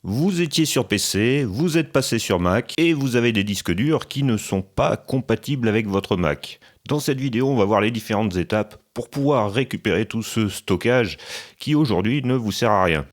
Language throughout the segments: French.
Vous étiez sur PC, vous êtes passé sur Mac et vous avez des disques durs qui ne sont pas compatibles avec votre Mac. Dans cette vidéo, on va voir les différentes étapes pour pouvoir récupérer tout ce stockage qui aujourd'hui ne vous sert à rien.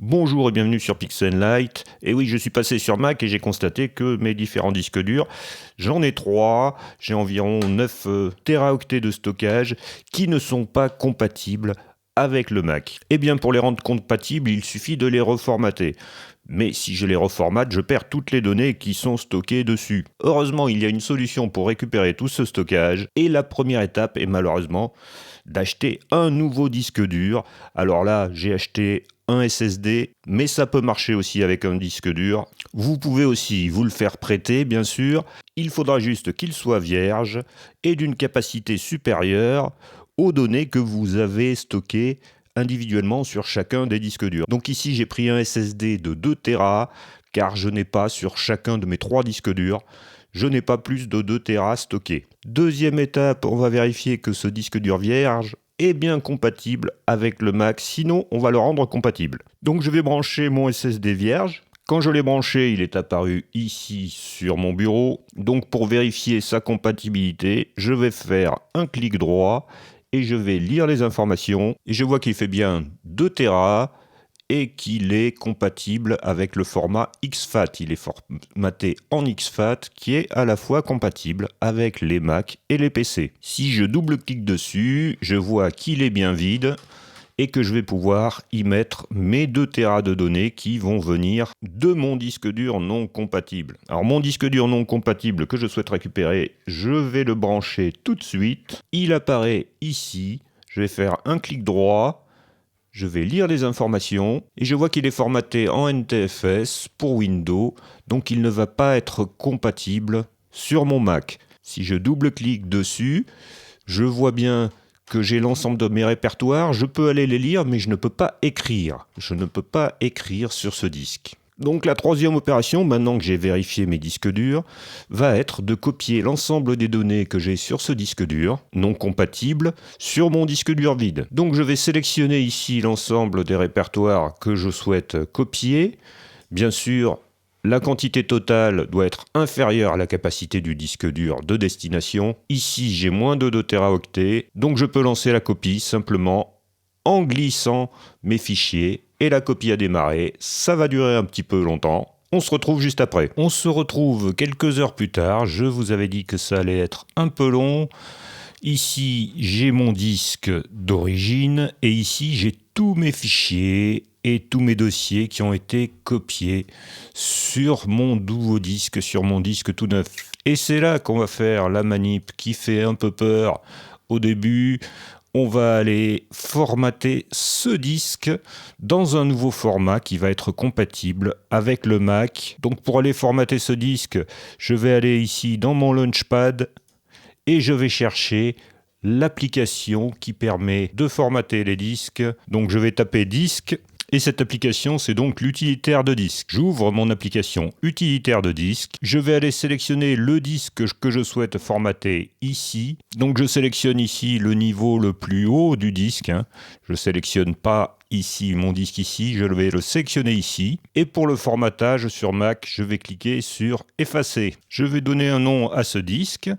Bonjour et bienvenue sur PixelLite. Et oui, je suis passé sur Mac et j'ai constaté que mes différents disques durs, j'en ai 3, j'ai environ 9 téraoctets de stockage qui ne sont pas compatibles avec le Mac. Et bien pour les rendre compatibles, il suffit de les reformater. Mais si je les reformate, je perds toutes les données qui sont stockées dessus. Heureusement, il y a une solution pour récupérer tout ce stockage. Et la première étape est malheureusement d'acheter un nouveau disque dur. Alors là, j'ai acheté un SSD, mais ça peut marcher aussi avec un disque dur. Vous pouvez aussi vous le faire prêter, bien sûr. Il faudra juste qu'il soit vierge et d'une capacité supérieure aux données que vous avez stockées individuellement sur chacun des disques durs. Donc ici, j'ai pris un SSD de 2 Tera, car je n'ai pas sur chacun de mes 3 disques durs, je n'ai pas plus de 2 Tera stockés. Deuxième étape, on va vérifier que ce disque dur vierge est bien compatible avec le Mac, sinon on va le rendre compatible. Donc je vais brancher mon SSD vierge. Quand je l'ai branché, il est apparu ici sur mon bureau. Donc pour vérifier sa compatibilité, je vais faire un clic droit et je vais lire les informations. Et je vois qu'il fait bien 2 Tera et qu'il est compatible avec le format exFAT. Il est formaté en exFAT qui est à la fois compatible avec les Mac et les PC. Si je double-clique dessus, je vois qu'il est bien vide et que je vais pouvoir y mettre mes 2 Tera de données qui vont venir de mon disque dur non compatible. Alors mon disque dur non compatible que je souhaite récupérer, je vais le brancher tout de suite. Il apparaît ici, je vais faire un clic droit. Je vais lire les informations et je vois qu'il est formaté en NTFS pour Windows, donc il ne va pas être compatible sur mon Mac. Si je double-clique dessus, je vois bien que j'ai l'ensemble de mes répertoires, je peux aller les lire, mais je ne peux pas écrire. Je ne peux pas écrire sur ce disque. Donc la troisième opération, maintenant que j'ai vérifié mes disques durs, va être de copier l'ensemble des données que j'ai sur ce disque dur, non compatible, sur mon disque dur vide. Donc je vais sélectionner ici l'ensemble des répertoires que je souhaite copier. Bien sûr, la quantité totale doit être inférieure à la capacité du disque dur de destination. Ici, j'ai moins de 2 Teraoctets, donc je peux lancer la copie simplement en glissant mes fichiers et la copie a démarré. Ça va durer un petit peu longtemps. On se retrouve juste après. On se retrouve quelques heures plus tard. Je vous avais dit que ça allait être un peu long. Ici, j'ai mon disque d'origine et ici, j'ai tous mes fichiers et tous mes dossiers qui ont été copiés sur mon nouveau disque, sur mon disque tout neuf. Et c'est là qu'on va faire la manip qui fait un peu peur au début. On va aller formater ce disque dans un nouveau format qui va être compatible avec le Mac. Donc pour aller formater ce disque, je vais aller ici dans mon Launchpad et je vais chercher l'application qui permet de formater les disques. Donc je vais taper disque. Et cette application, c'est donc l'utilitaire de disque. J'ouvre mon application utilitaire de disque. Je vais aller sélectionner le disque que je souhaite formater ici. Donc je sélectionne ici le niveau le plus haut du disque. Je ne sélectionne pas ici mon disque ici, je vais le sélectionner ici. Et pour le formatage sur Mac, je vais cliquer sur effacer. Je vais donner un nom à ce disque.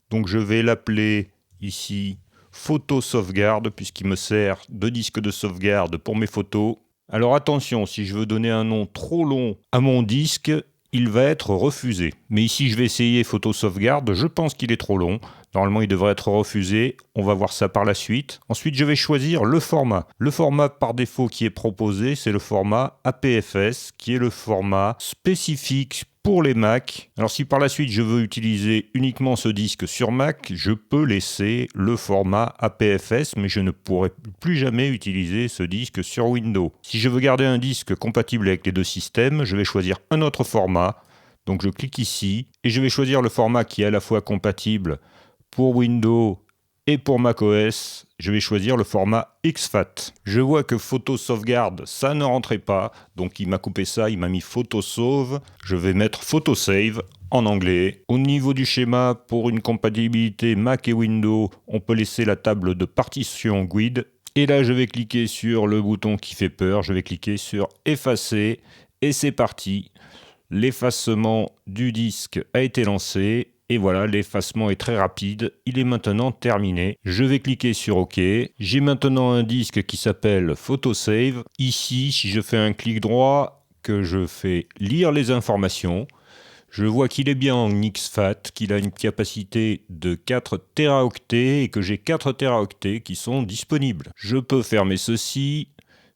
Donc je vais l'appeler ici photo sauvegarde puisqu'il me sert de disque de sauvegarde pour mes photos. Alors attention, si je veux donner un nom trop long à mon disque, il va être refusé. Mais ici, je vais essayer photo sauvegarde. Je pense qu'il est trop long. Normalement, il devrait être refusé. On va voir ça par la suite. Ensuite, je vais choisir le format. Le format par défaut qui est proposé, c'est le format APFS, qui est le format spécifique pour les Mac. Alors si par la suite je veux utiliser uniquement ce disque sur Mac, je peux laisser le format APFS, mais je ne pourrai plus jamais utiliser ce disque sur Windows. Si je veux garder un disque compatible avec les deux systèmes, je vais choisir un autre format. Donc je clique ici et je vais choisir le format qui est à la fois compatible pour Windows et pour macOS. Je vais choisir le format exFAT. Je vois que photo sauvegarde, ça ne rentrait pas. Donc il m'a coupé ça, il m'a mis photo sauve. Je vais mettre photo save. en anglais. Au niveau du schéma, pour une compatibilité Mac et Windows, on peut laisser la table de partition GUID. Et là, je vais cliquer sur le bouton qui fait peur, je vais cliquer sur effacer et c'est parti. L'effacement du disque a été lancé. Et voilà, l'effacement est très rapide, il est maintenant terminé. Je vais cliquer sur OK. J'ai maintenant un disque qui s'appelle PhotoSave. Ici, si je fais un clic droit, que je fais lire les informations, je vois qu'il est bien en exFAT, qu'il a une capacité de 4 Teraoctets et que j'ai 4 Teraoctets qui sont disponibles. Je peux fermer ceci.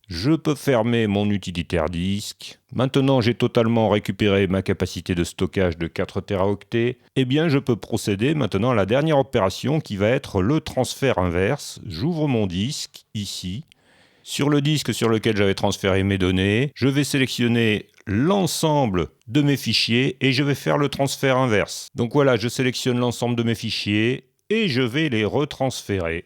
Je peux fermer mon utilitaire disque. Maintenant, j'ai totalement récupéré ma capacité de stockage de 4 Teraoctets. Eh bien, je peux procéder maintenant à la dernière opération qui va être le transfert inverse. J'ouvre mon disque, ici. Sur le disque sur lequel j'avais transféré mes données, je vais sélectionner l'ensemble de mes fichiers et je vais faire le transfert inverse. Donc voilà, je sélectionne l'ensemble de mes fichiers et je vais les retransférer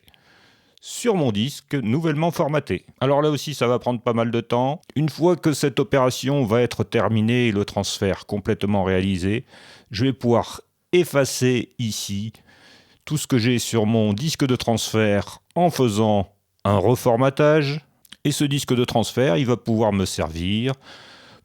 sur mon disque nouvellement formaté. Alors là aussi, ça va prendre pas mal de temps. Une fois que cette opération va être terminée et le transfert complètement réalisé, je vais pouvoir effacer ici tout ce que j'ai sur mon disque de transfert en faisant un reformatage. Et ce disque de transfert, il va pouvoir me servir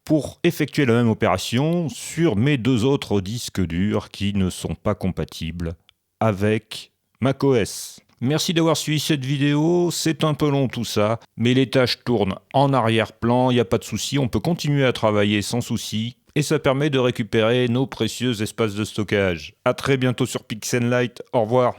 pour effectuer la même opération sur mes 2 autres disques durs qui ne sont pas compatibles avec macOS. Merci d'avoir suivi cette vidéo, c'est un peu long tout ça, mais les tâches tournent en arrière-plan, il n'y a pas de souci, on peut continuer à travailler sans souci, et ça permet de récupérer nos précieux espaces de stockage. A très bientôt sur PixelLite, au revoir.